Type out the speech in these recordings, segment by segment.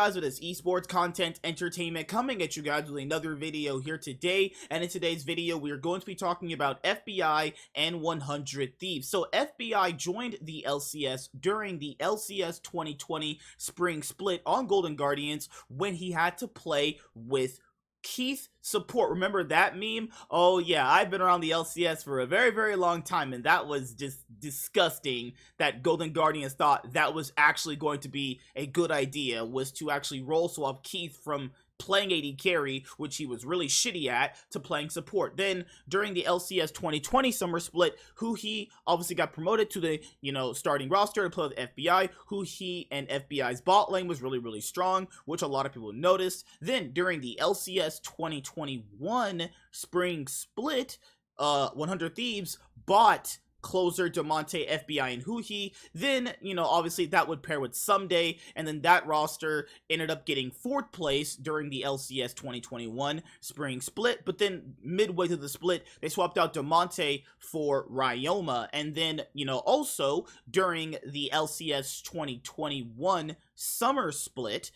guys with this esports content entertainment coming at you guys with another video here today. And in today's video, we are going to be talking about FBI and 100 Thieves. So FBI joined the LCS during the LCS 2020 spring split on Golden Guardians when he had to play with Keith support. Remember that meme? Oh yeah, I've been around the LCS for a very long time, and that was just disgusting that Golden Guardians thought that was actually going to be a good idea, was to actually roll swap Keith from playing AD carry, which he was really shitty at, to playing support. Then during the LCS 2020 summer split, he obviously got promoted to the starting roster to play with FBI. He and FBI's bot lane was really strong, which a lot of people noticed. Then during the LCS 2021 spring split, 100 Thieves bought closer Demonte, FBI, and Huhi. Then, obviously that would pair with Someday, and then that roster ended up getting 4th place during the LCS 2021 spring split. But then midway through the split, they swapped out Demonte for Ryoma. And then, also during the LCS 2021 summer split,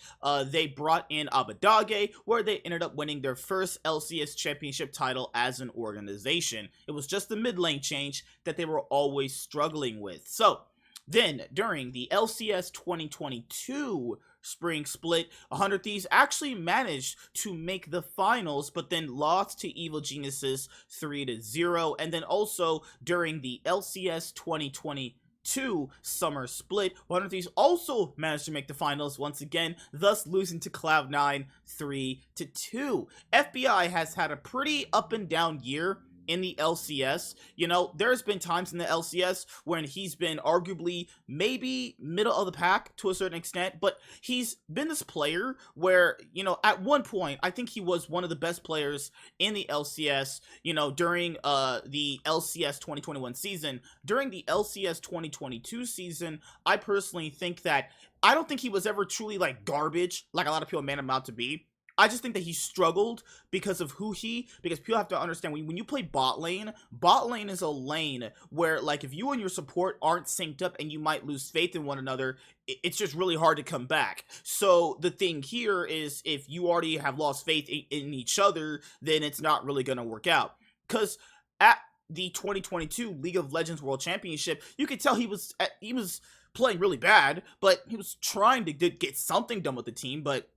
they brought in Abadage, where they ended up winning their first LCS championship title as an organization. It was just the mid lane change that they were always struggling with. So then during the LCS 2022 spring split, 100 Thieves actually managed to make the finals, but then lost to Evil Geniuses 3-0. And then also during the LCS 2022 summer split, 100 Thieves also managed to make the finals once again, thus losing to Cloud9 3-2. FBI has had a pretty up and down year in the LCS. There's been times in the LCS when he's been arguably maybe middle of the pack to a certain extent, but he's been this player where, at one point, I think he was one of the best players in the LCS, during the LCS 2021 season. During the LCS 2022 season, I personally think that I don't think he was ever truly like garbage, like a lot of people made him out to be. I just think that he struggled because of because people have to understand, when you play bot lane is a lane where, like, if you and your support aren't synced up and you might lose faith in one another, it's just really hard to come back. So the thing here is, if you already have lost faith in each other, then it's not really going to work out. Because at the 2022 League of Legends World Championship, you could tell he was playing really bad, but he was trying to get something done with the team, but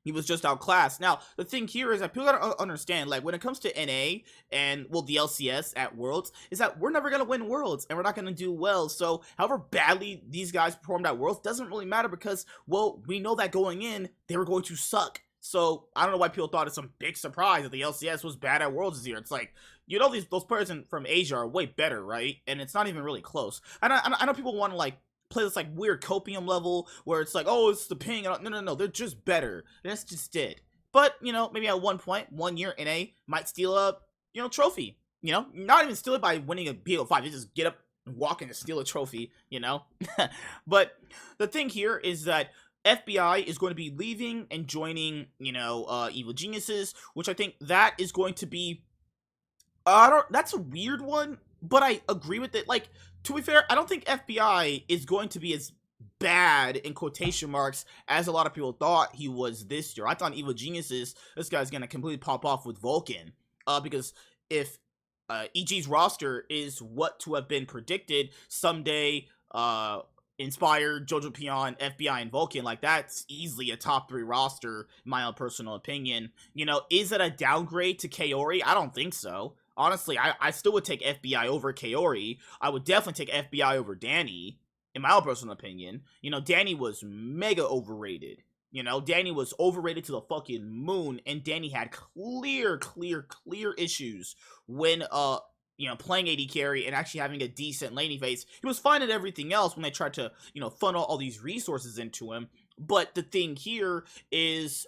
he was just outclassed. Now, the thing here is that people gotta understand, like, when it comes to NA and, well, the LCS at Worlds, is that we're never gonna win Worlds, and we're not gonna do well. So, however badly these guys performed at Worlds doesn't really matter because, well, we know that going in, they were going to suck. So, I don't know why people thought it's some big surprise that the LCS was bad at Worlds this year. It's like, those players from Asia are way better, right? And it's not even really close. I know people want to, like, play this like weird copium level where it's like, oh, it's the ping. No, they're just better. That's just it. But maybe at one point, 1 year NA might steal a trophy. Not even steal it by winning a BO5. They just get up and walk in and steal a trophy. But the thing here is that FBI is going to be leaving and joining Evil Geniuses, which I think that is going to be that's a weird one, but I agree with it. Like, to be fair, I don't think FBI is going to be as bad, in quotation marks, as a lot of people thought he was this year. I thought Evil Geniuses, this guy's going to completely pop off with Vulcan. Because if EG's roster is what to have been predicted, someday, Inspired, Jojo Pion, FBI, and Vulcan, like, that's easily a top 3 roster, in my own personal opinion. Is it a downgrade to Kaori? I don't think so. Honestly, I still would take FBI over Kaori. I would definitely take FBI over Danny, in my own personal opinion. Danny was mega overrated. Danny was overrated to the fucking moon, and Danny had clear issues when, playing AD carry and actually having a decent laning phase. He was fine at everything else when they tried to, funnel all these resources into him. But the thing here is,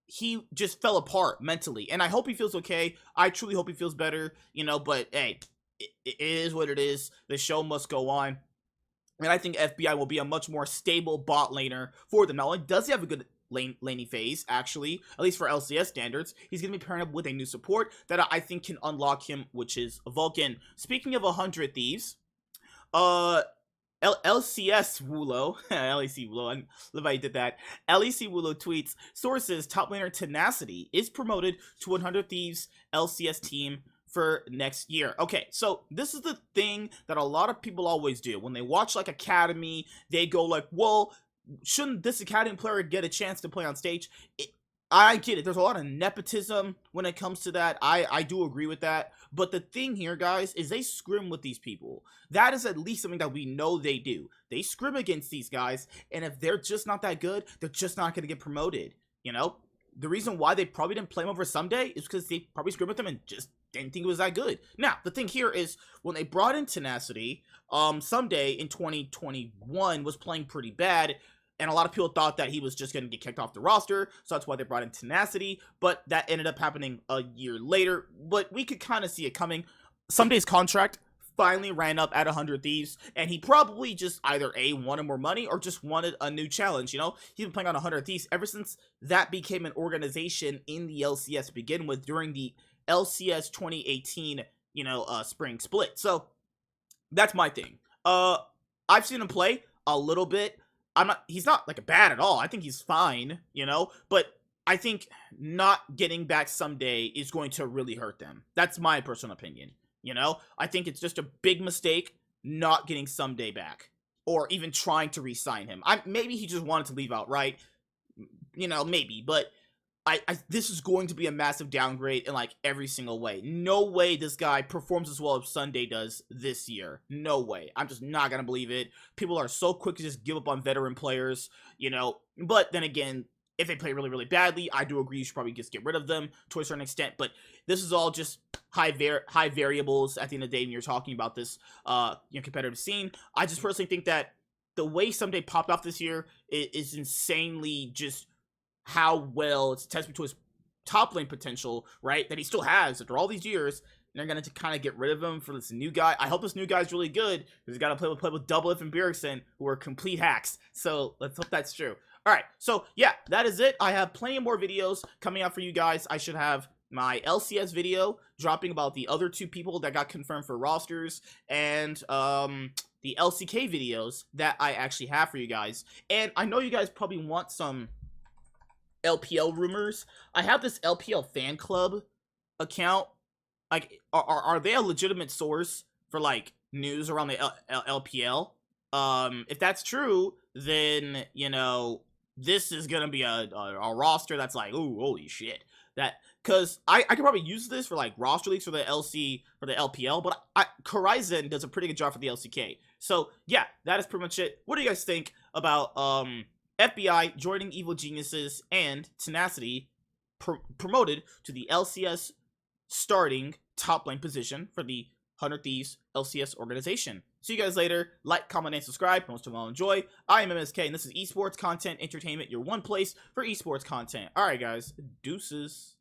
he just fell apart mentally, and I hope he feels okay. I truly hope he feels better, but hey, it is what it is. The show must go on, and I think FBI will be a much more stable bot laner for them. Not only does he have a good laning phase, actually, at least for LCS standards, he's going to be pairing up with a new support that I think can unlock him, which is Vulcan. Speaking of 100 Thieves, LCS Wulo, LEC Wulo, I love how you did that. LEC Wulo tweets, sources, top laner Tenacity is promoted to 100 Thieves LCS team for next year. Okay, so this is the thing that a lot of people always do. When they watch like Academy, they go like, well, shouldn't this Academy player get a chance to play on stage? I get it. There's a lot of nepotism when it comes to that. I do agree with that. But the thing here, guys, is they scrim with these people. That is at least something that we know they do. They scrim against these guys, and if they're just not that good, they're just not going to get promoted. You know? The reason why they probably didn't play him over Someday is because they probably scrimmed with him and just didn't think it was that good. Now, the thing here is, when they brought in Tenacity, Someday in 2021 was playing pretty bad, and a lot of people thought that he was just going to get kicked off the roster, so that's why they brought in Tenacity, but that ended up happening a year later, but we could kind of see it coming. Someday's contract finally ran up at 100 Thieves, and he probably just either A, wanted more money, or just wanted a new challenge, you know? He's been playing on 100 Thieves ever since that became an organization in the LCS to begin with, during the LCS 2018, spring split. So, that's my thing. I've seen him play a little bit. He's not like bad at all. I think he's fine, but I think not getting back Someday is going to really hurt them. That's my personal opinion. I think it's just a big mistake not getting Someday back, or even trying to re-sign him. Maybe he just wanted to leave outright, maybe, but this is going to be a massive downgrade in like every single way. No way this guy performs as well as Someday does this year. No way. I'm just not gonna believe it. People are so quick to just give up on veteran players, but then again, if they play really, really badly, I do agree you should probably just get rid of them to a certain extent, but this is all just high variables at the end of the day when you're talking about this competitive scene. I just personally think that the way Someday popped off this year is insanely just how well it's a testament to his top lane potential, right? That he still has after all these years. And they're going to kind of get rid of him for this new guy. I hope this new guy's really good, because he's got to play with Double F and Bjergsen, who are complete hacks. So let's hope that's true. All right, so yeah, that is it. I have plenty of more videos coming out for you guys. I should have my LCS video dropping about the other two people that got confirmed for rosters, and the LCK videos that I actually have for you guys. And I know you guys probably want some LPL rumors. I have this LPL fan club account. Like, are they a legitimate source for like news around the LPL? If that's true, then this is gonna be a roster that's like, ooh, holy shit. Because I could probably use this for like roster leaks for the LPL, but Horizon does a pretty good job for the LCK. So yeah, that is pretty much it. What do you guys think about FBI joining Evil Geniuses and Tenacity promoted to the LCS starting top lane position for the 100 Thieves LCS organization? See you guys later. Like, comment, and subscribe. Most of all, enjoy. I am MSK, and this is Esports Content Entertainment, your one place for esports content. Alright, guys. Deuces.